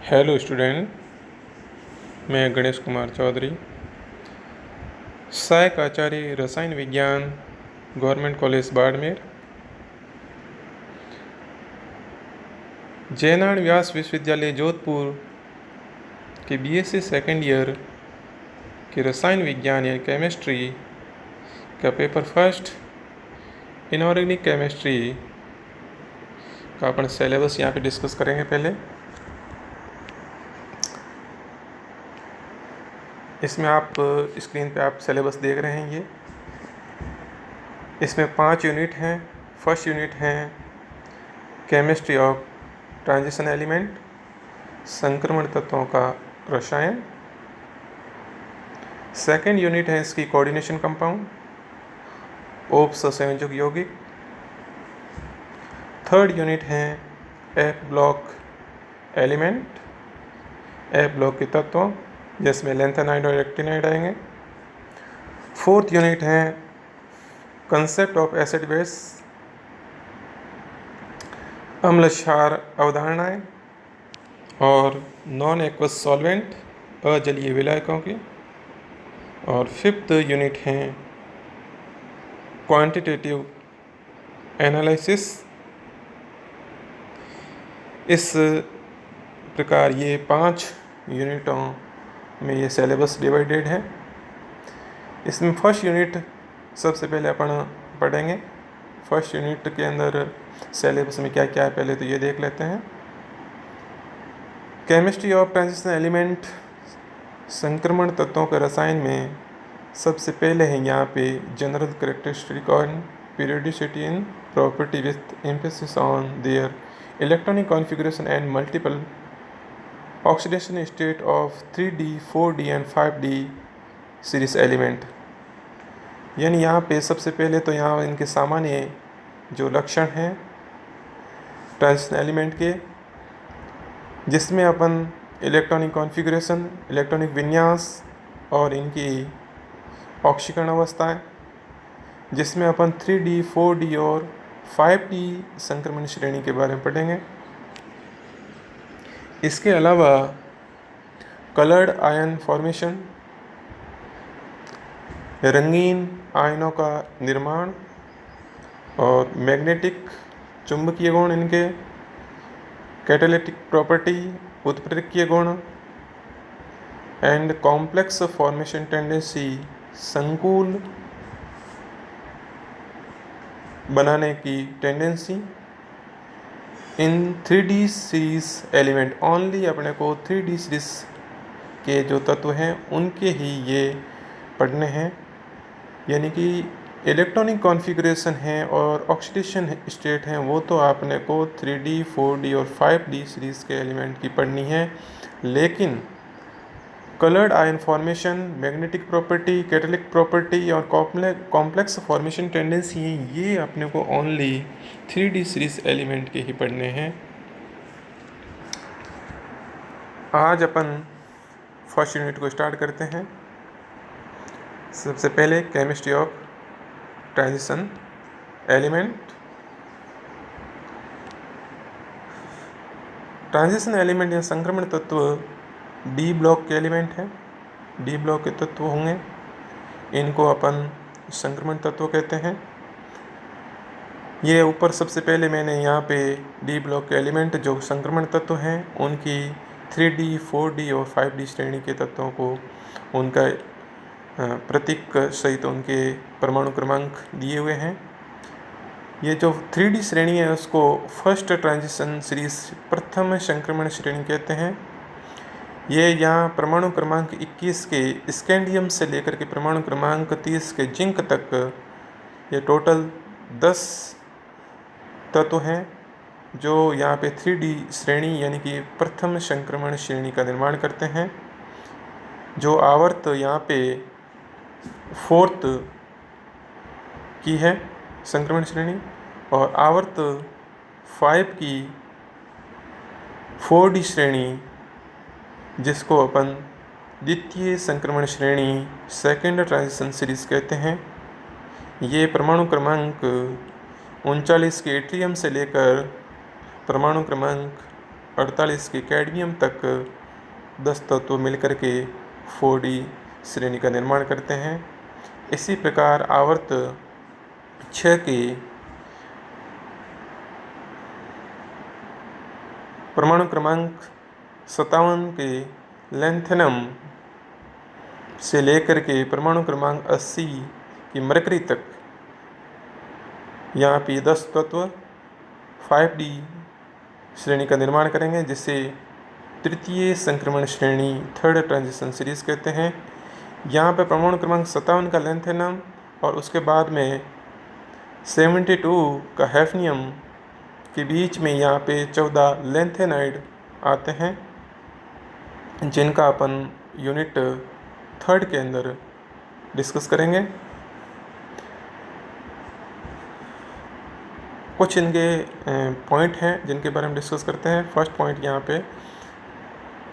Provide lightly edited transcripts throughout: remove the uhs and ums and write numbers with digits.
Hello student, मैं गणेश कुमार चौधरी, सहायक आचार्य रसायन विज्ञान, गवर्नमेंट कॉलेज बाड़मेर, जयनारायण व्यास विश्वविद्यालय जोधपुर के बीएससी सेकेंड ईयर के रसायन विज्ञान या केमिस्ट्री का पेपर फर्स्ट इनऑर्गेनिक केमिस्ट्री का अपन सिलेबस यहाँ पे डिस्कस करेंगे। पहले इसमें आप स्क्रीन पे आप सिलेबस देख रहे हैं। ये इसमें 5 यूनिट हैं। फर्स्ट यूनिट है केमिस्ट्री ऑफ ट्रांजिशन एलिमेंट, संक्रमण तत्वों का रसायन। सेकेंड यूनिट है इसकी कोऑर्डिनेशन कंपाउंड, ओप्स संयोजक यौगिक। थर्ड यूनिट है F block element, F block के तत्वों जिसमें लैंथेनाइड और एक्टिनाइड आएंगे। फोर्थ यूनिट है कंसेप्ट ऑफ एसिड बेस, अम्ल क्षार अवधारणाएं और नॉन एक्वस सॉल्वेंट, अजलीय विलायकों की। और फिफ्थ यूनिट है क्वांटिटेटिव एनालिसिस। इस प्रकार ये 5 यूनिटों में ये सिलेबस डिवाइडेड है। इसमें फर्स्ट यूनिट सबसे पहले अपन पढ़ेंगे। फर्स्ट यूनिट के अंदर सिलेबस में क्या क्या है पहले तो ये देख लेते हैं। केमिस्ट्री ऑफ ट्रांजिशन एलिमेंट, संक्रमण तत्वों के रसायन में सबसे पहले है यहाँ पे general characteristic on periodicity in property with emphasis on their electronic configuration and multiple oxidation state of 3D, 4D and 5D series element. यानी यहाँ पे सबसे पहले तो यहाँ इनके सामान्य जो लक्षण हैं ट्रांजिशन एलिमेंट के, जिसमें अपन इलेक्ट्रॉनिक कॉन्फ़िगरेशन, इलेक्ट्रॉनिक विन्यास और इनकी ऑक्सीकरण अवस्थाएं, जिसमें अपन 3D, 4D और 5D संक्रमण श्रेणी के बारे में पढ़ेंगे। इसके अलावा कलर्ड आयन फॉर्मेशन, रंगीन आयनों का निर्माण और मैग्नेटिक चुंबकीय गुण, इनके कैटालिटिक प्रॉपर्टी, उत्प्रेरकीय गुण एंड कॉम्प्लेक्स फॉर्मेशन टेंडेंसी, संकुल बनाने की टेंडेंसी इन 3D सीरीज एलिमेंट। ओनली अपने को 3D सीरीज के जो तत्व हैं उनके ही ये पढ़ने हैं। यानी कि इलेक्ट्रॉनिक कॉन्फ़िगरेशन है और ऑक्सीडेशन स्टेट हैं वो तो आपने को 3D, 4D और 5D सीरीज़ के एलिमेंट की पढ़नी है। लेकिन coloured ion formation, magnetic property, catalytic property और कॉम्प्लेक्स फॉर्मेशन टेंडेंसी हैं, ये अपने को ओनली 3D सीरीज एलिमेंट के ही पढ़ने हैं। आज अपन फर्स्ट यूनिट को स्टार्ट करते हैं। सबसे पहले chemistry of transition element. Transition element या संक्रमण तत्व डी ब्लॉक के एलिमेंट हैं, डी ब्लॉक के तत्व होंगे। इनको अपन संक्रमण तत्व कहते हैं। ये ऊपर सबसे पहले मैंने यहाँ पे डी ब्लॉक के एलिमेंट जो संक्रमण तत्व हैं उनकी 3D, 4D और 5D श्रेणी के तत्वों को उनका प्रतीक सहित उनके परमाणु क्रमांक दिए हुए हैं। ये जो 3D श्रेणी है उसको फर्स्ट ट्रांजिशन सीरीज, प्रथम संक्रमण श्रेणी कहते हैं। ये यहाँ परमाणु क्रमांक 21 के स्कैंडियम से लेकर के परमाणु क्रमांक 30 के जिंक तक ये टोटल 10 तत्व हैं जो यहाँ पे 3D श्रेणी यानी कि प्रथम संक्रमण श्रेणी का निर्माण करते हैं। जो आवर्त यहाँ पे 4th की है संक्रमण श्रेणी और आवर्त 5 की 4D श्रेणी, जिसको अपन द्वितीय संक्रमण श्रेणी, सेकेंड ट्रांजिशन सीरीज कहते हैं। ये परमाणु क्रमांक 39 के एट्रियम से लेकर परमाणु क्रमांक 48 के कैडमियम तक 10 तत्व मिलकर के 4D श्रेणी का निर्माण करते हैं। इसी प्रकार आवर्त 6 के परमाणु क्रमांक 57 के लैंथेनम से लेकर के परमाणु क्रमांक 80 की मरकरी तक यहाँ पे 10 तत्व 5D श्रेणी का निर्माण करेंगे, जिसे तृतीय संक्रमण श्रेणी थर्ड ट्रांजिशन सीरीज कहते हैं। यहाँ पे परमाणु क्रमांक 57 का लैंथेनम और उसके बाद में 72 का हैफनियम के बीच में यहाँ पे 14 लैंथेनाइड आते हैं, जिनका अपन यूनिट थर्ड के अंदर डिस्कस करेंगे। कुछ इनके पॉइंट हैं जिनके बारे में डिस्कस करते हैं। फर्स्ट पॉइंट यहाँ पे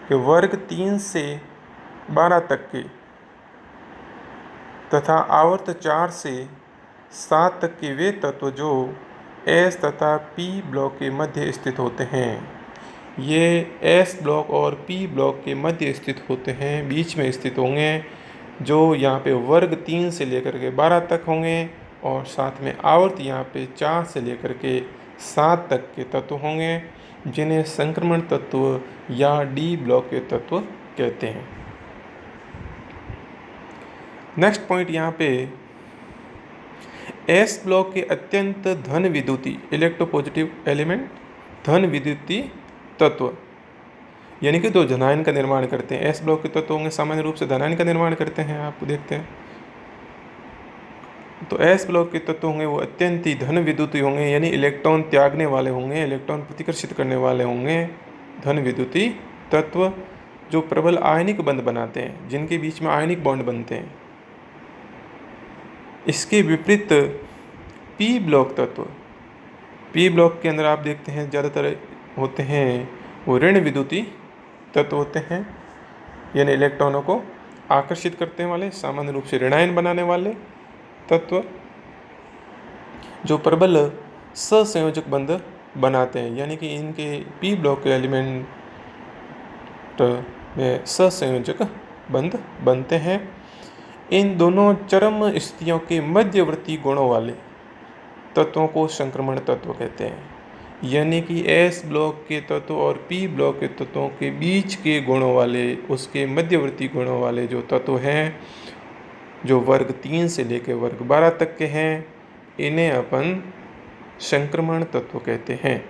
कि वर्ग 3 से 12 तक के तथा आवर्त 4 से 7 तक के वे तत्व जो एस तथा पी ब्लॉक के मध्य स्थित होते हैं। ये एस ब्लॉक और पी ब्लॉक के मध्य स्थित होते हैं, बीच में स्थित होंगे, जो यहाँ पे वर्ग 3 से लेकर के 12 तक होंगे और साथ में आवर्त यहाँ पे 4 से लेकर के 7 तक के तत्व होंगे, जिन्हें संक्रमण तत्व या डी ब्लॉक के तत्व कहते हैं। नेक्स्ट पॉइंट यहाँ पे एस ब्लॉक के अत्यंत धन विद्युती इलेक्ट्रोपॉजिटिव एलिमेंट धन विद्युती तत्व यानी कि 2 धनायन का निर्माण करते हैं। एस ब्लॉक के तत्व होंगे सामान्य रूप से धनायन का निर्माण करते हैं, आप देखते हैं। तो एस ब्लॉक के तत्व होंगे वो अत्यंत ही धन विद्युती होंगे, यानी इलेक्ट्रॉन त्यागने वाले होंगे, इलेक्ट्रॉन प्रतिकर्षित करने वाले होंगे। धन विद्युती तत्व जो प्रबल आयनिक बंध बनाते हैं, जिनके बीच में आयनिक बॉन्ड बनते हैं। इसके विपरीत पी ब्लॉक तत्व, पी ब्लॉक के अंदर आप देखते हैं ज़्यादातर होते हैं वो ऋण विद्युती तत्व होते हैं, यानी इलेक्ट्रॉनों को आकर्षित करते वाले, सामान्य रूप से ऋणायन बनाने वाले तत्व जो प्रबल सहसंयोजक बंध बनाते हैं, यानी कि इनके पी ब्लॉक के एलिमेंट में सहसंयोजक बंध बनते हैं। इन दोनों चरम स्थितियों के मध्यवर्ती गुणों वाले तत्वों को संक्रमण तत्व कहते हैं, यानी कि एस ब्लॉक के तत्व और पी ब्लॉक के तत्वों के बीच के गुणों वाले, उसके मध्यवर्ती गुणों वाले जो तत्व हैं, जो वर्ग 3 से लेकर वर्ग 12 तक के हैं, इन्हें अपन संक्रमण तत्व कहते हैं।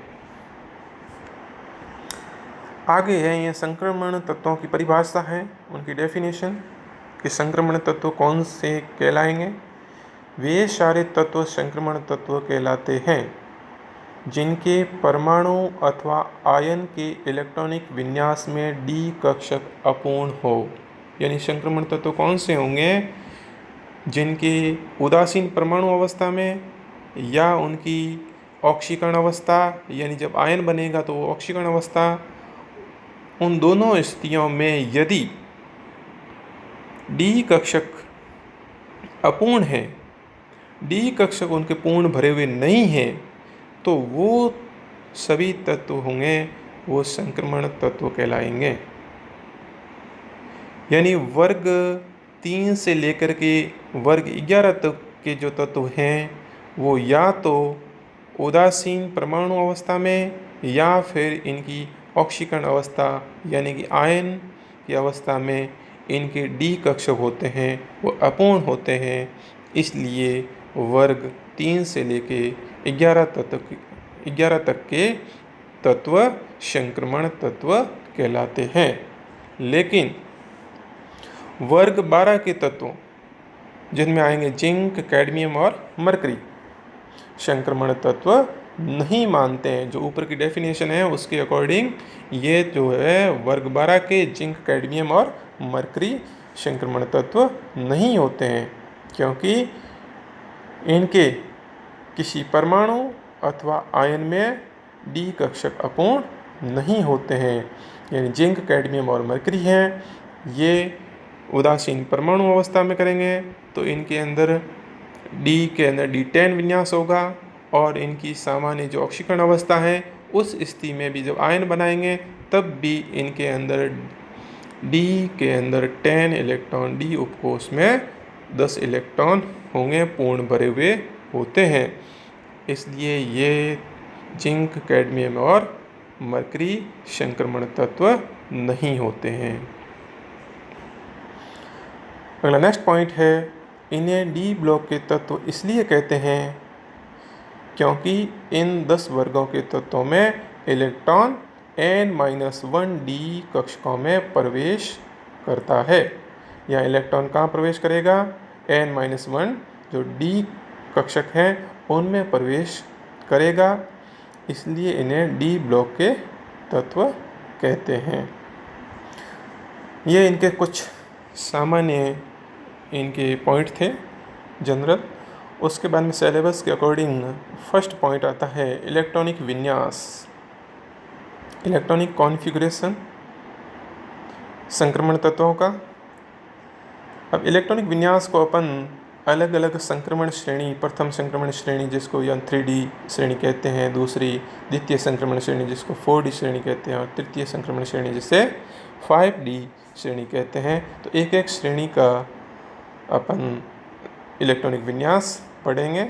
आगे है ये संक्रमण तत्वों की परिभाषा है, उनकी डेफिनेशन कि संक्रमण तत्व कौन से कहलाएंगे। वे सारे तत्व संक्रमण तत्व कहलाते हैं जिनके परमाणु अथवा आयन के इलेक्ट्रॉनिक विन्यास में डी कक्षक अपूर्ण हो। यानी संक्रमण तत्व कौन से होंगे, जिनके उदासीन परमाणु अवस्था में या उनकी ऑक्सीकरण अवस्था, यानी जब आयन बनेगा तो वो ऑक्सीकरण अवस्था, उन दोनों स्थितियों में यदि डी कक्षक अपूर्ण है, डी कक्षक उनके पूर्ण भरे हुए नहीं हैं, तो वो सभी तत्व होंगे वो संक्रमण तत्व कहलाएंगे। यानी वर्ग 3 से लेकर के वर्ग 11 तक के जो तत्व हैं वो या तो उदासीन परमाणु अवस्था में या फिर इनकी ऑक्सीकरण अवस्था यानी कि आयन की अवस्था में इनके डी कक्षक होते हैं, वो अपूर्ण होते हैं। इसलिए वर्ग 3 से लेके 11 तक के तत्व संक्रमण तत्व कहलाते हैं। लेकिन वर्ग 12 के तत्वों जिनमें आएंगे जिंक, कैडमियम और मरकरी, संक्रमण तत्व नहीं मानते हैं। जो ऊपर की डेफिनेशन है उसके अकॉर्डिंग ये जो है वर्ग 12 के जिंक, कैडमियम और मरकरी संक्रमण तत्व नहीं होते हैं, क्योंकि इनके किसी परमाणु अथवा आयन में डी कक्षक अपूर्ण नहीं होते हैं। यानी जिंक, कैडमियम और मरकरी हैं, ये उदासीन परमाणु अवस्था में करेंगे तो इनके अंदर डी के अंदर D10 विन्यास होगा और इनकी सामान्य जो ऑक्सीकरण अवस्था है उस स्थिति में भी जब आयन बनाएंगे तब भी इनके अंदर डी के अंदर 10 इलेक्ट्रॉन, डी उपकोष में 10 इलेक्ट्रॉन होंगे, पूर्ण भरे हुए होते हैं। इसलिए ये जिंक, कैडमियम और मरकरी संक्रमण तत्व नहीं होते हैं। अगला नेक्स्ट पॉइंट है, इन्हें डी ब्लॉक के तत्व इसलिए कहते हैं क्योंकि इन 10 वर्गों के तत्वों में इलेक्ट्रॉन n-1 डी कक्षकों में प्रवेश करता है। यहाँ इलेक्ट्रॉन कहाँ प्रवेश करेगा? n-1 जो डी कक्षक हैं उनमें प्रवेश करेगा, इसलिए इन्हें डी ब्लॉक के तत्व कहते हैं। ये इनके कुछ सामान्य इनके पॉइंट थे जनरल। उसके बाद में सिलेबस के अकॉर्डिंग फर्स्ट पॉइंट आता है इलेक्ट्रॉनिक विन्यास, इलेक्ट्रॉनिक कॉन्फ़िगरेशन संक्रमण तत्वों का। अब इलेक्ट्रॉनिक विन्यास को अपन अलग अलग संक्रमण श्रेणी, प्रथम संक्रमण श्रेणी जिसको या 3D श्रेणी कहते हैं, दूसरी द्वितीय संक्रमण श्रेणी जिसको 4D श्रेणी कहते हैं, और तृतीय संक्रमण श्रेणी जिसे 5D श्रेणी कहते हैं। तो एक एक श्रेणी का अपन इलेक्ट्रॉनिक विन्यास पढ़ेंगे।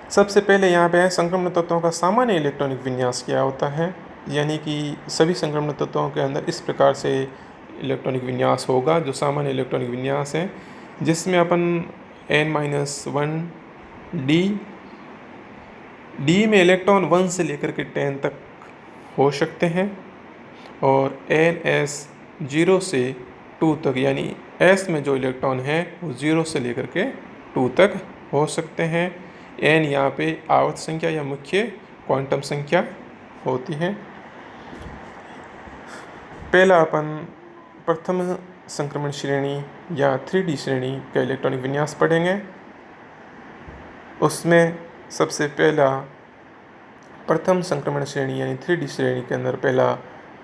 सबसे पहले यहाँ पे है संक्रमण तत्वों का सामान्य इलेक्ट्रॉनिक विन्यास क्या होता है, यानी कि सभी संक्रमण तत्वों के अंदर इस प्रकार से इलेक्ट्रॉनिक विन्यास होगा जो सामान्य इलेक्ट्रॉनिक विन्यास है, जिसमें अपन n-1 डी में इलेक्ट्रॉन 1 से लेकर के 10 तक हो सकते हैं, और ns 0 से 2 तक, यानी s में जो इलेक्ट्रॉन है वो 0 से लेकर के 2 तक हो सकते हैं। n यहाँ पे आवर्त संख्या या मुख्य क्वांटम संख्या होती है। पहला अपन प्रथम संक्रमण श्रेणी या 3D श्रेणी का इलेक्ट्रॉनिक विन्यास पढ़ेंगे। उसमें सबसे पहला प्रथम संक्रमण श्रेणी यानी 3D श्रेणी के अंदर पहला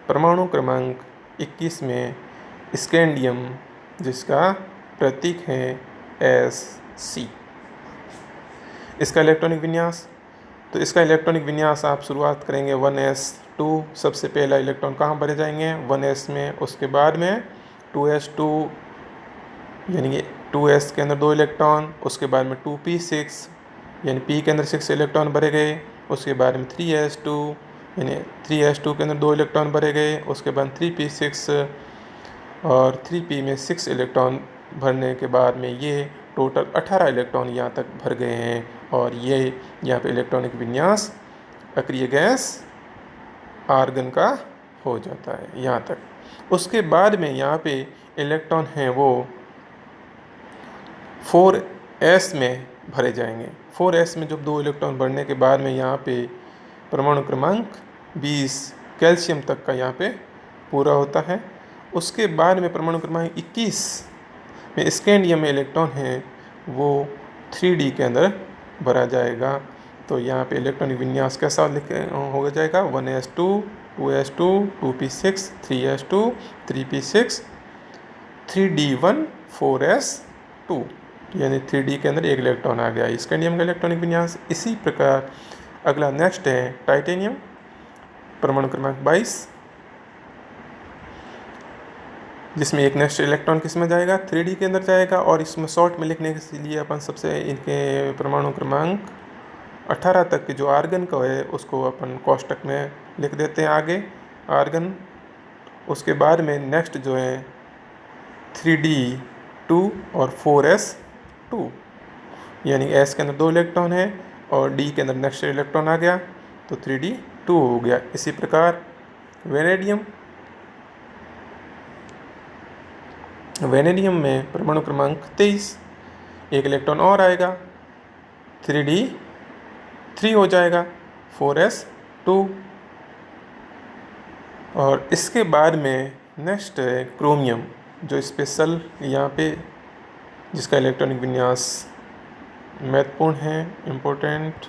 परमाणु क्रमांक 21 में स्कैंडियम, जिसका प्रतीक है Sc। इसका इलेक्ट्रॉनिक विन्यास, तो इसका इलेक्ट्रॉनिक विन्यास आप शुरुआत करेंगे 1s2, सबसे पहला इलेक्ट्रॉन कहाँ भरे जाएंगे? 1s में, उसके बाद में 2s2 यानी कि 2s के अंदर 2 इलेक्ट्रॉन, उसके बाद में 2p6 यानी p के अंदर 6 इलेक्ट्रॉन भरे गए, उसके बाद में 3s2 यानी 3s2 के अंदर 2 इलेक्ट्रॉन भरे गए, उसके बाद 3p6 और 3p में 6 इलेक्ट्रॉन भरने के बाद में ये टोटल 18 इलेक्ट्रॉन यहाँ तक भर गए हैं, और ये यहाँ पे इलेक्ट्रॉनिक विन्यास अक्रिय गैस आर्गन का हो जाता है यहाँ तक। उसके बाद में यहाँ पे इलेक्ट्रॉन हैं वो 4s में भरे जाएंगे। 4s में जब 2 इलेक्ट्रॉन भरने के बाद में यहाँ पे परमाणु क्रमांक 20 कैल्शियम तक का यहाँ पे पूरा होता है। उसके बाद में परमाणु क्रमांक 21 में स्कैंडियम में इलेक्ट्रॉन हैं वो 3D के अंदर भरा जाएगा। तो यहाँ पे इलेक्ट्रॉनिक विन्यास कैसा हो जाएगा? 1s2, 2s2, 2p6, 3s2, 3p6, 3d1, 4s2 यानी 3D के अंदर एक इलेक्ट्रॉन आ गया स्कैंडियम का इलेक्ट्रॉनिक विन्यास। इसी प्रकार अगला नेक्स्ट है टाइटेनियम, परमाणु क्रमांक 22, जिसमें एक नेक्स्ट इलेक्ट्रॉन किस में जाएगा? 3D के अंदर जाएगा। और इसमें शॉर्ट में लिखने के लिए अपन सबसे इनके परमाणु क्रमांक 18 तक के जो आर्गन का है उसको अपन कोष्टक में लिख देते हैं आगे आर्गन। उसके बाद में नेक्स्ट जो है 3d2 और 4s2 यानी s के अंदर 2 इलेक्ट्रॉन है और d के अंदर नेक्स्ट इलेक्ट्रॉन आ गया तो 3d2 हो गया। इसी प्रकार वेनेडियम में परमाणु क्रमांक 23, एक इलेक्ट्रॉन और आएगा 3d3 हो जाएगा 4s2। और इसके बाद में नेक्स्ट है क्रोमियम, जो स्पेशल यहाँ पे जिसका इलेक्ट्रॉनिक विन्यास महत्वपूर्ण है, इम्पोर्टेंट।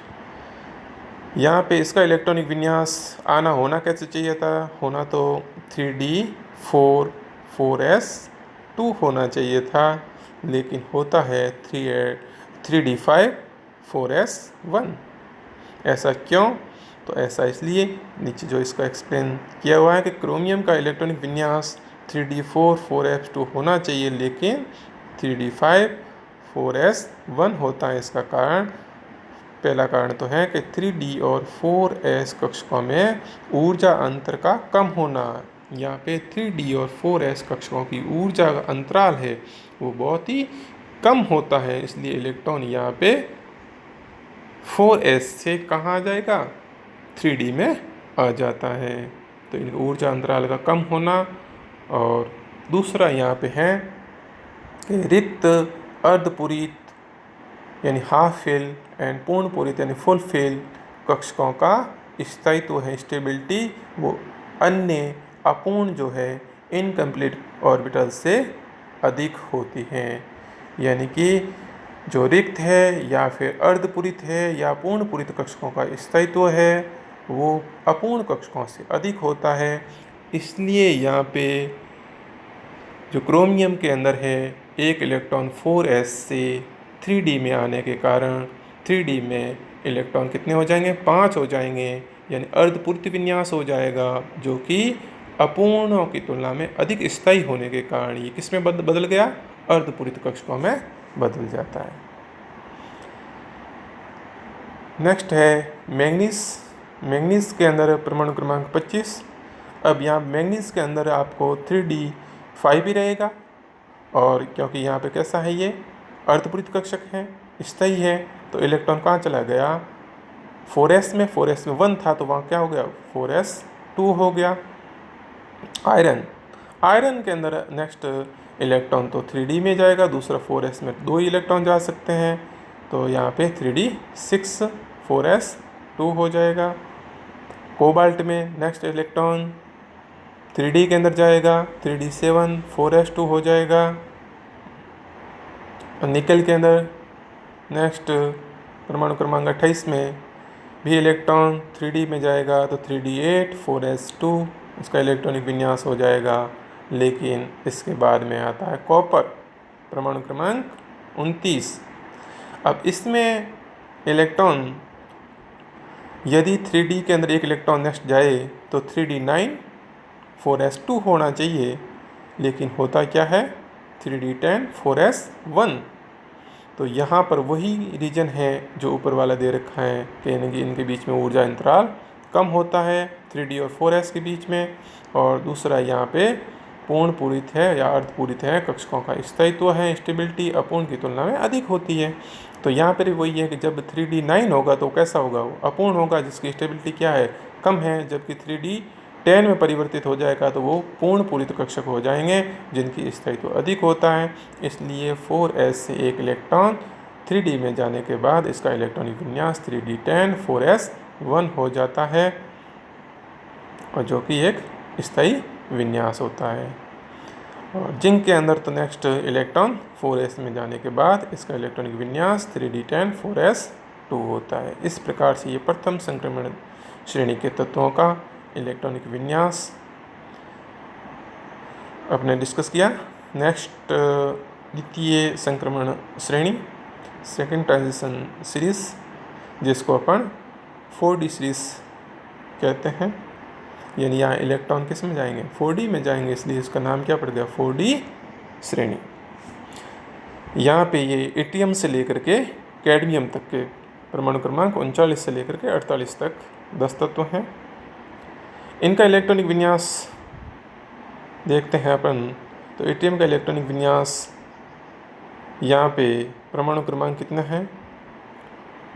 यहाँ पे इसका इलेक्ट्रॉनिक विन्यास होना कैसे चाहिए था? होना तो 3d4 4s2 होना चाहिए था, लेकिन होता है 3d5 4s1। ऐसा क्यों? तो ऐसा इसलिए नीचे जो इसका एक्सप्लेन किया हुआ है कि क्रोमियम का इलेक्ट्रॉनिक विन्यास 3d4 4s2 होना चाहिए, लेकिन 3d5 4s1 होता है। इसका कारण, पहला कारण तो है कि 3d और 4s कक्षकों में ऊर्जा अंतर का कम होना। यहाँ पे 3d और 4s कक्षकों की ऊर्जा का अंतराल है वो बहुत ही कम होता है, इसलिए इलेक्ट्रॉन यहाँ पे 4s से कहाँ आ जाएगा, 3d में आ जाता है। तो इन ऊर्जा अंतराल का कम होना। और दूसरा यहाँ पे है कि रिक्त, अर्धपूरित यानी हाफ फिल एंड पूर्ण पूरित यानी फुल फिल कक्षकों का स्थायित्व है, स्टेबिलिटी, वो अन्य अपूर्ण जो है इनकम्प्लीट ऑर्बिटल से अधिक होती है। यानी कि जो रिक्त है या फिर अर्धपूरित है या पूर्ण पूरित कक्षकों का स्थायित्व है वो अपूर्ण कक्षकों से अधिक होता है। इसलिए यहाँ पे जो क्रोमियम के अंदर है एक इलेक्ट्रॉन 4s से 3d में आने के कारण 3d में इलेक्ट्रॉन कितने हो जाएंगे, 5 हो जाएंगे, यानी अर्धपूरित विन्यास हो जाएगा, जो कि अपूर्णों की तुलना में अधिक स्थायी होने के कारण ये किस में बदल गया, अर्धपूरित कक्षकों में बदल जाता है। नेक्स्ट है मैंगनीज। मैंगनीज के अंदर परमाणु क्रमांक 25। अब यहाँ मैंगनीज के अंदर आपको 3d5 भी रहेगा, और क्योंकि यहाँ पे कैसा है, ये अर्धपूरित कक्षक है, स्थायी है, तो इलेक्ट्रॉन कहाँ चला गया, 4s में 1 था तो वहाँ क्या हो गया, 4s2 हो गया। आयरन के अंदर नेक्स्ट इलेक्ट्रॉन तो 3d में जाएगा, दूसरा 4s में 2 इलेक्ट्रॉन जा सकते हैं, तो यहाँ पे 3d6 4s2 हो जाएगा। कोबाल्ट में नेक्स्ट इलेक्ट्रॉन 3d के अंदर जाएगा, 3d7 4s2 हो जाएगा। निकल के अंदर नेक्स्ट परमाणु क्रमांक 28 में भी इलेक्ट्रॉन 3d में जाएगा, तो 3d8 4s2 इसका इलेक्ट्रॉनिक विन्यास हो जाएगा। लेकिन इसके बाद में आता है कॉपर, परमाणु क्रमांक 29। अब इसमें इलेक्ट्रॉन यदि 3d के अंदर एक इलेक्ट्रॉन नेक्स्ट जाए तो 3d9 4s2 होना चाहिए, लेकिन होता क्या है, 3d10 4s1। तो यहाँ पर वही रीजन है जो ऊपर वाला दे रखा है कि इनके बीच में ऊर्जा अंतराल कम होता है 3d और 4s के बीच में। और दूसरा यहाँ पे पूर्ण पूरित है या अर्धपूरित है कक्षकों का स्थायित्व है, स्टेबिलिटी अपूर्ण की तुलना में अधिक होती है। तो यहाँ पर वही है कि जब 3d9 होगा तो कैसा होगा, वो अपूर्ण होगा, जिसकी स्टेबिलिटी क्या है, कम है। जबकि 3d10 में परिवर्तित हो जाएगा तो वो पूर्ण पूरित कक्षक हो जाएंगे जिनकी स्थायित्व अधिक होता है। इसलिए 4s से एक इलेक्ट्रॉन 3d में जाने के बाद इसका इलेक्ट्रॉनिक विन्यास 3d10 4s1 हो जाता है, और जो कि एक स्थायी विन्यास होता है। और जिंक के अंदर तो नेक्स्ट इलेक्ट्रॉन 4s में जाने के बाद इसका इलेक्ट्रॉनिक विन्यास 3d10 4s2 होता है। इस प्रकार से ये प्रथम संक्रमण श्रेणी के तत्वों का इलेक्ट्रॉनिक विन्यास अपने डिस्कस किया। नेक्स्ट द्वितीय संक्रमण श्रेणी, सेकंड ट्रांजिशन सीरीज, जिसको अपन 4d सीरीज कहते हैं, यानी यहाँ इलेक्ट्रॉन किस में जाएंगे, 4d में जाएंगे, इसलिए इसका नाम क्या पड़ गया, 4d श्रेणी। यहाँ पे ये एटियम से लेकर के कैडमियम तक के परमाणु क्रमांक 39 से लेकर के 48 तक 10 तत्व हैं। इनका इलेक्ट्रॉनिक विन्यास देखते हैं अपन। तो एटियम का इलेक्ट्रॉनिक विन्यास यहाँ पे परमाणु क्रमांक कितना है,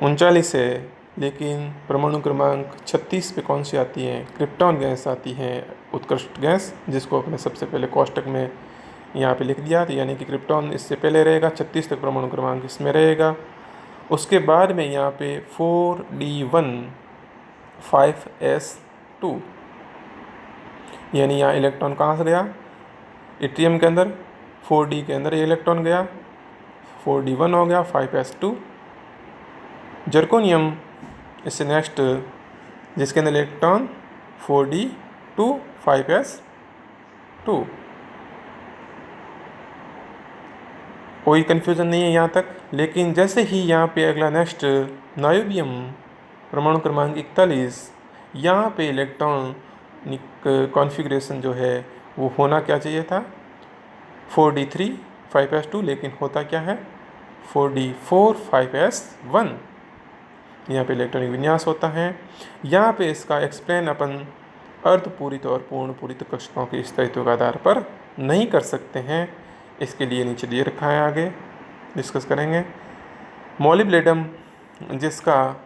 39 है, लेकिन परमाणु क्रमांक 36 पे कौन सी आती है, क्रिप्टॉन गैस आती है, उत्कृष्ट गैस, जिसको अपने सबसे पहले कोष्टक में यहाँ पे लिख दिया। तो यानी कि क्रिप्टॉन इससे पहले रहेगा, 36 तक परमाणु क्रमांक इसमें रहेगा। उसके बाद में यहाँ पे 4d1 5s2, यानी यहाँ इलेक्ट्रॉन कहाँ से गया, एट्रियम के अंदर 4d के अंदर ये इलेक्ट्रॉन गया, 4d1 हो गया 5s2। जर्कोनियम इससे नेक्स्ट, जिसके अंदर इलेक्ट्रॉन 4d2 5s2, कोई कन्फ्यूज़न नहीं है यहाँ तक। लेकिन जैसे ही यहाँ पे अगला नेक्स्ट नायोबियम परमाणु क्रमांक 41, यहाँ पे इलेक्ट्रॉनिक कॉन्फ़िगरेशन जो है वो होना क्या चाहिए था 4d3 5s2, लेकिन होता क्या है 4d4 5s1। यहाँ पे इलेक्ट्रॉनिक विन्यास होता है। यहाँ पे इसका एक्सप्लेन अपन अर्धपूरित और पूर्ण पूरित कक्षकों के स्थायित्व के आधार पर नहीं कर सकते हैं। इसके लिए नीचे दिए रखा है, आगे डिस्कस करेंगे। मॉलिब्डेनम जिसका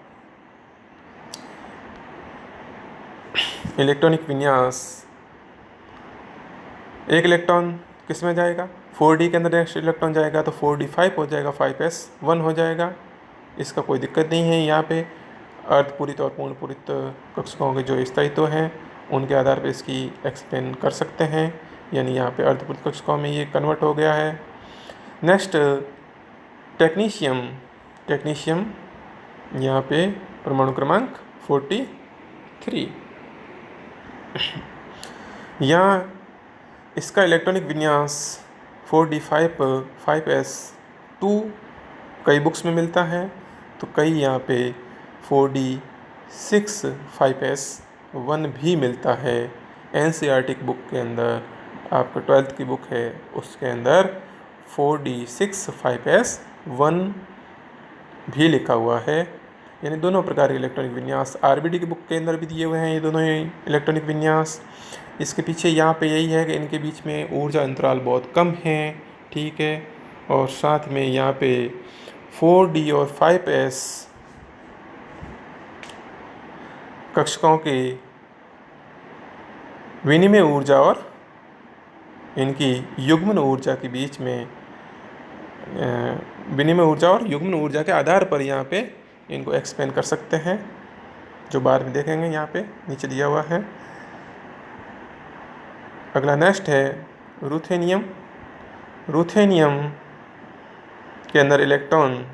इलेक्ट्रॉनिक विन्यास एक इलेक्ट्रॉन किस में जाएगा 4d के अंदर नेक्स्ट इलेक्ट्रॉन जाएगा तो 4d5 हो जाएगा, 5s1 हो जाएगा। इसका कोई दिक्कत नहीं है। यहाँ पे अर्धपूरित और पूर्ण पूरित कक्षकों के जो स्थायित्व हैं उनके आधार पर इसकी एक्सप्लेन कर सकते हैं, यानी यहाँ पे अर्धपूरित कक्षकों में ये कन्वर्ट हो गया है। नेक्स्ट टेक्नीशियम यहाँ पे परमाणु क्रमांक 43। यहाँ इसका इलेक्ट्रॉनिक विन्यास 4d5 5s2 कई बुक्स में मिलता है, तो कई यहाँ पे 4d6 5s1 भी मिलता है। NCERT बुक के अंदर, आपका 12th की बुक है उसके अंदर 4d6 5s1 भी लिखा हुआ है। यानी दोनों प्रकार के इलेक्ट्रॉनिक विन्यास RBD की बुक के अंदर भी दिए हुए हैं ये दोनों ही इलेक्ट्रॉनिक विन्यास। इसके पीछे यहाँ पे यही है कि इनके बीच में ऊर्जा अंतराल बहुत कम है, ठीक है। और साथ में यहाँ पे 4d और 5s कक्षकों की विनिमय ऊर्जा और इनकी युग्मन ऊर्जा के बीच में विनिमय ऊर्जा और युग्मन ऊर्जा के आधार पर यहाँ पे इनको एक्सप्लेन कर सकते हैं, जो बाद में देखेंगे। यहाँ पे नीचे दिया हुआ है। अगला नेक्स्ट है रूथेनियम। रूथेनियम के अंदर इलेक्ट्रॉन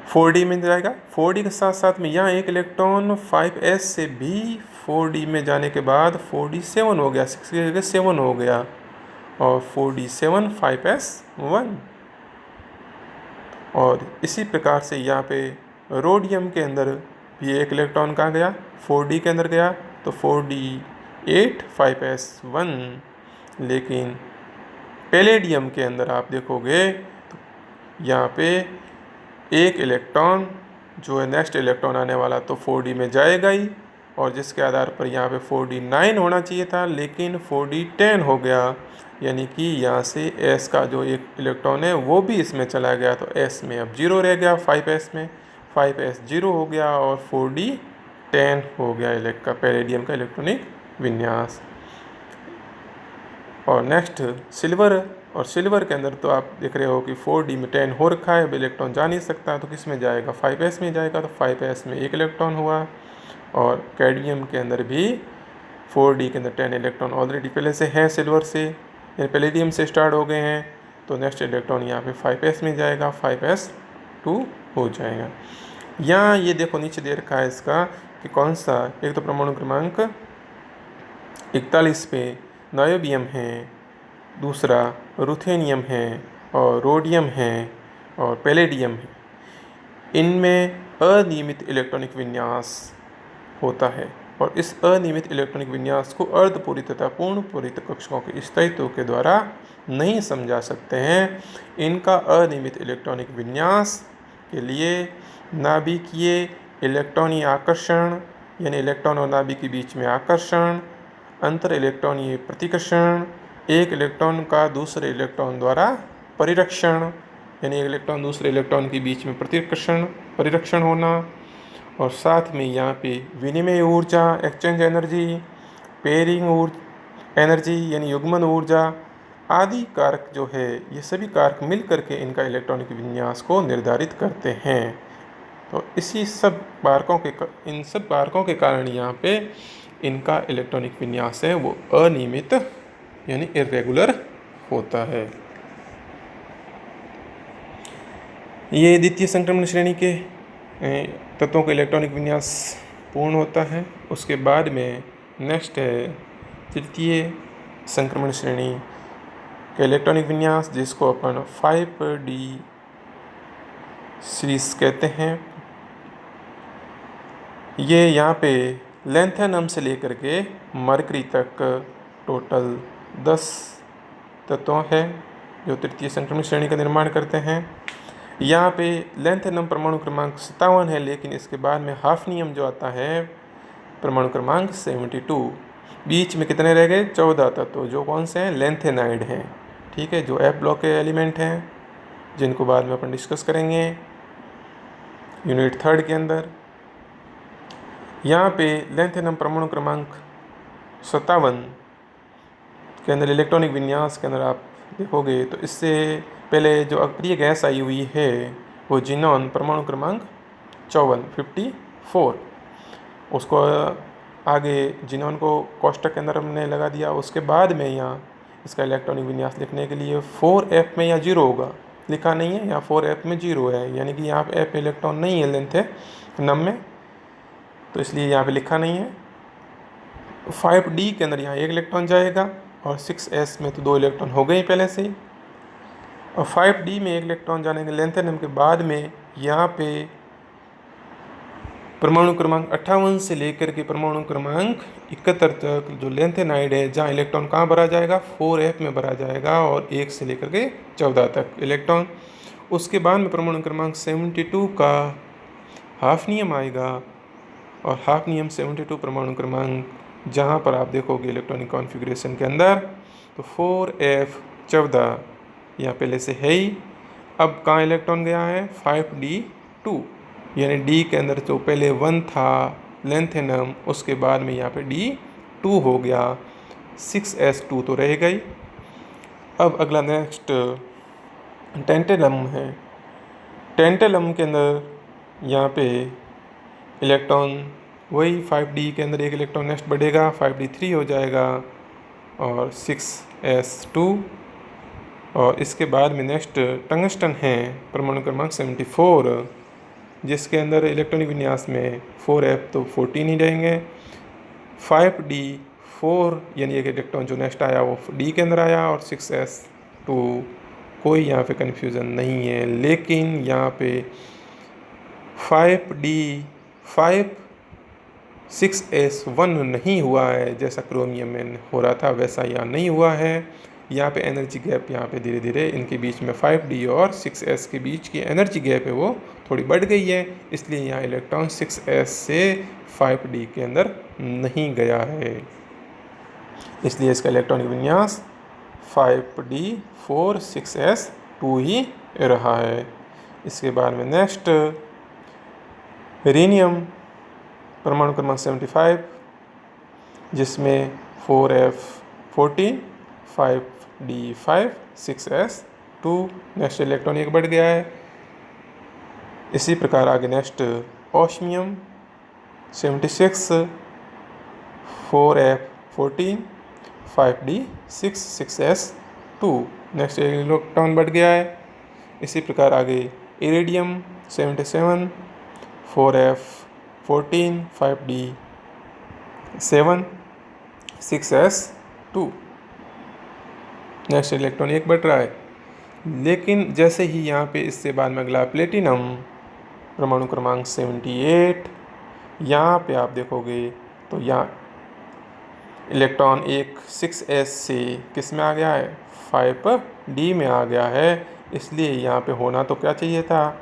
4d में जाएगा। 4d के साथ साथ में यहाँ एक इलेक्ट्रॉन 5s से भी 4d में जाने के बाद 4d7 हो गया, 6 की जगह 7 हो गया, और 4d7 5s1। और इसी प्रकार से यहाँ पे रोडियम के अंदर भी एक इलेक्ट्रॉन कहाँ गया 4d के अंदर गया, तो 4d8 5s1। लेकिन पैलेडियम के अंदर आप देखोगे तो यहाँ पे एक इलेक्ट्रॉन जो है नेक्स्ट इलेक्ट्रॉन आने वाला तो 4d में जाएगा ही, और जिसके आधार पर यहाँ पे 4d9 होना चाहिए था लेकिन 4d10 हो गया। यानी कि यहाँ से s का जो एक इलेक्ट्रॉन है वो भी इसमें चला गया, तो s में अब 0 रह गया, 5s में 5s 0 हो गया और 4d10 हो गया का पैलेडियम का इलेक्ट्रॉनिक विन्यास। और नेक्स्ट सिल्वर, और सिल्वर के अंदर तो आप देख रहे हो कि 4d में 10 हो रखा है, अब इलेक्ट्रॉन जा नहीं सकता, तो किस में जाएगा 5s में जाएगा, तो 5s में एक इलेक्ट्रॉन हुआ। और कैडमियम के अंदर भी 4d के अंदर 10 इलेक्ट्रॉन ऑलरेडी पहले से है सिल्वर से, पैलेडियम से स्टार्ट हो गए हैं, तो नेक्स्ट इलेक्ट्रॉन यहाँ पे 5s में जाएगा, 5s2 हो जाएगा। यहाँ ये देखो नीचे दे रखा है इसका कि कौन सा, एक तो परमाणु क्रमांक 41 पे नायोबियम है, दूसरा रूथेनियम है, और रोडियम है, और पैलेडियम है। इनमें अनियमित इलेक्ट्रॉनिक विन्यास होता है, और इस अनियमित इलेक्ट्रॉनिक विन्यास को अर्धपूरित तथा पूर्ण पूरित कक्षकों के स्थायित्व के द्वारा नहीं समझा सकते हैं। इनका अनियमित इलेक्ट्रॉनिक विन्यास के लिए नाभिकीय इलेक्ट्रॉनीय आकर्षण, यानी इलेक्ट्रॉन और नाभिक के बीच में आकर्षण, अंतर इलेक्ट्रॉनीय प्रतिकर्षण, एक इलेक्ट्रॉन का दूसरे इलेक्ट्रॉन द्वारा परिरक्षण, यानी एक इलेक्ट्रॉन दूसरे इलेक्ट्रॉन के बीच में परिरक्षण होना, और साथ में यहाँ पे विनिमय ऊर्जा एक्सचेंज एनर्जी, पेयरिंग एनर्जी यानी युग्मन ऊर्जा आदि कारक जो है, ये सभी कारक मिल करके इनका इलेक्ट्रॉनिक विन्यास को निर्धारित करते हैं। तो इन सब कारकों के कारण यहाँ पे इनका इलेक्ट्रॉनिक विन्यास है वो अनियमित यानी इर्रेगुलर होता है। ये द्वितीय संक्रमण श्रेणी के तत्वों का इलेक्ट्रॉनिक विन्यास पूर्ण होता है। उसके बाद में नेक्स्ट है तृतीय संक्रमण श्रेणी का इलेक्ट्रॉनिक विन्यास, जिसको अपन 5d सीरीज कहते हैं। ये यहाँ पे लैंथेनम से लेकर के मरकरी तक टोटल 10 तत्व है जो तृतीय संक्रमित श्रेणी का निर्माण करते हैं। यहाँ पे लैंथेनम परमाणु क्रमांक 57 है, लेकिन इसके बाद में हाफनियम जो आता है परमाणु क्रमांक 72। बीच में कितने रह गए? 14 तत्व, जो कौन से हैं? लैंथेनाइड हैं। ठीक है, जो F ब्लॉक के एलिमेंट हैं, जिनको बाद में अपन डिस्कस करेंगे यूनिट 3 के अंदर। यहाँ पे लैंथेनम परमाणु क्रमांक 57 के अंदर इलेक्ट्रॉनिक विन्यास के अंदर आप देखोगे तो इससे पहले जो अक्रिय गैस आई हुई है वो जिनॉन परमाणु क्रमांक 54, उसको आगे जिनॉन को कोष्टक के अंदर हमने लगा दिया। उसके बाद में यहाँ इसका इलेक्ट्रॉनिक विन्यास लिखने के लिए 4f में या 0 होगा, लिखा नहीं है, यहाँ 4f में 0 है, यानी कि यहाँ पे f इलेक्ट्रॉन नहीं है लैंथेनम में, तो इसलिए यहाँ पे लिखा नहीं है। 5d के अंदर यहाँ 1 इलेक्ट्रॉन जाएगा और 6s में तो 2 इलेक्ट्रॉन हो गए ही पहले से ही। और 5d में 1 इलेक्ट्रॉन जाने के लैंथेनम के बाद में यहाँ पे परमाणु क्रमांक 58 से लेकर के परमाणु क्रमांक 71 तक जो लैंथेनाइड है, जहाँ इलेक्ट्रॉन कहाँ भरा जाएगा? 4f में भरा जाएगा और 1 से लेकर के 14 तक इलेक्ट्रॉन। उसके बाद में परमाणु क्रमांक 72 का हाफनियम आएगा और हाफनियम 72 परमाणु क्रमांक जहाँ पर आप देखोगे इलेक्ट्रॉनिक कॉन्फ़िगरेशन के अंदर तो 4f14 यहाँ पहले से है ही। अब कहाँ इलेक्ट्रॉन गया है? 5d2, यानी d के अंदर जो पहले 1 था लैंथेनम, उसके बाद में यहाँ पे d2 हो गया, 6s2 तो रह गई। अब अगला नेक्स्ट टेंटेलम है। टेंटेलम के अंदर यहाँ पे इलेक्ट्रॉन वही 5d के अंदर 1 इलेक्ट्रॉन नेक्स्ट बढ़ेगा, 5d3 हो जाएगा और 6s2। और इसके बाद में नेक्स्ट टंगस्टन है परमाणु क्रमांक 74, जिसके अंदर इलेक्ट्रॉनिक विन्यास में 4f तो 14 ही रहेंगे। 5d4 यानी 1 इलेक्ट्रॉन जो नेक्स्ट आया वो d के अंदर आया और 6s2, कोई यहाँ पे कन्फ्यूज़न नहीं है। लेकिन यहाँ पे 6s1 नहीं हुआ है, जैसा क्रोमियम में हो रहा था वैसा यहाँ नहीं हुआ है। यहाँ पे एनर्जी गैप यहाँ पे धीरे धीरे इनके बीच में 5d और 6s के बीच की एनर्जी गैप है वो थोड़ी बढ़ गई है, इसलिए यहाँ इलेक्ट्रॉन 6s से 5d के अंदर नहीं गया है, इसलिए इसका इलेक्ट्रॉनिक विन्यास 5d4 6s2 ही रहा है। इसके बाद में नेक्स्ट हीलियम परमाणु क्रमांक 75, जिसमें 4f14 5d5 6s2 next electron 1 बढ़ गया है। इसी प्रकार आगे next osmium 76 4f14 5d6 6s2 next electron बढ़ गया है। इसी प्रकार आगे iridium 77 4f14 5d7 6s2 next electron 1 बढ़ रहा है। लेकिन जैसे ही यहाँ पे इससे बाद में अगला प्लेटिनम परमाणु क्रमांक 78, यहाँ पे आप देखोगे तो यहाँ इलेक्ट्रॉन एक 6s से किस में आ गया है? 5d में आ गया है, इसलिए यहाँ पे होना तो क्या चाहिए था?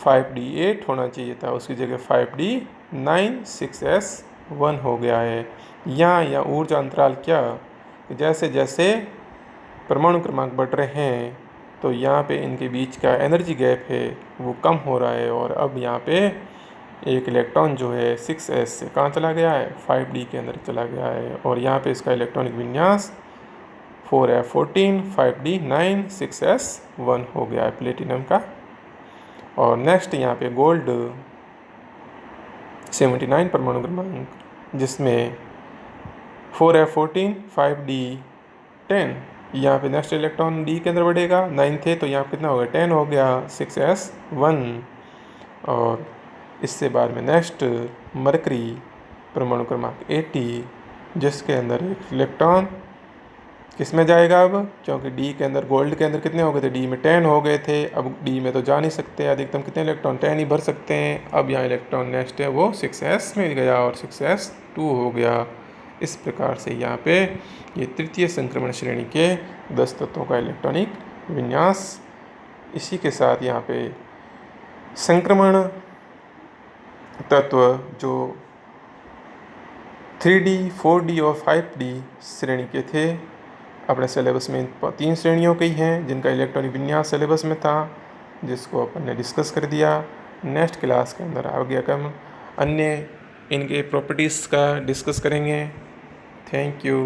5d8 होना चाहिए था, उसकी जगह 5d9 6s1 हो गया है। यहाँ ऊर्जा अंतराल क्या? जैसे जैसे परमाणु क्रमांक बढ़ रहे हैं तो यहाँ पे इनके बीच का एनर्जी गैप है वो कम हो रहा है, और अब यहाँ पे एक इलेक्ट्रॉन जो है 6s से कहाँ चला गया है? 5d के अंदर चला गया है, और यहाँ पे इसका इलेक्ट्रॉनिक विन्यास 4f14 5d9 6s1 हो गया है प्लेटिनम का। और नेक्स्ट यहाँ पे गोल्ड 79 परमाणु क्रमांक, जिसमें 4f14 5d10, यहाँ पे नेक्स्ट इलेक्ट्रॉन d के अंदर बढ़ेगा, 9 थे तो यहाँ कितना हो गया? 10 हो गया, 6s1। और इससे बाद में नेक्स्ट मरकरी परमाणु क्रमांक 80, जिसके अंदर एक इलेक्ट्रॉन किस में जाएगा अब, क्योंकि डी के अंदर गोल्ड के अंदर कितने हो गए थे, डी में 10 हो गए थे, अब डी में तो जा नहीं सकते, अधिकतम कितने इलेक्ट्रॉन 10 ही भर सकते हैं। अब यहाँ इलेक्ट्रॉन नेक्स्ट है वो 6s में गया और 6s2 हो गया। इस प्रकार से यहाँ पे ये तृतीय संक्रमण श्रेणी के 10 तत्वों का इलेक्ट्रॉनिक विन्यास। इसी के साथ यहाँ पे संक्रमण तत्व जो 3D, 4D और 5D श्रेणी के थे, अपने सिलेबस में 3 श्रेणियों की हैं जिनका इलेक्ट्रॉनिक विन्यास सिलेबस में था, जिसको अपन ने डिस्कस कर दिया। नेक्स्ट क्लास के अंदर आगे हम अन्य इनके प्रॉपर्टीज़ का डिस्कस करेंगे। Thank you.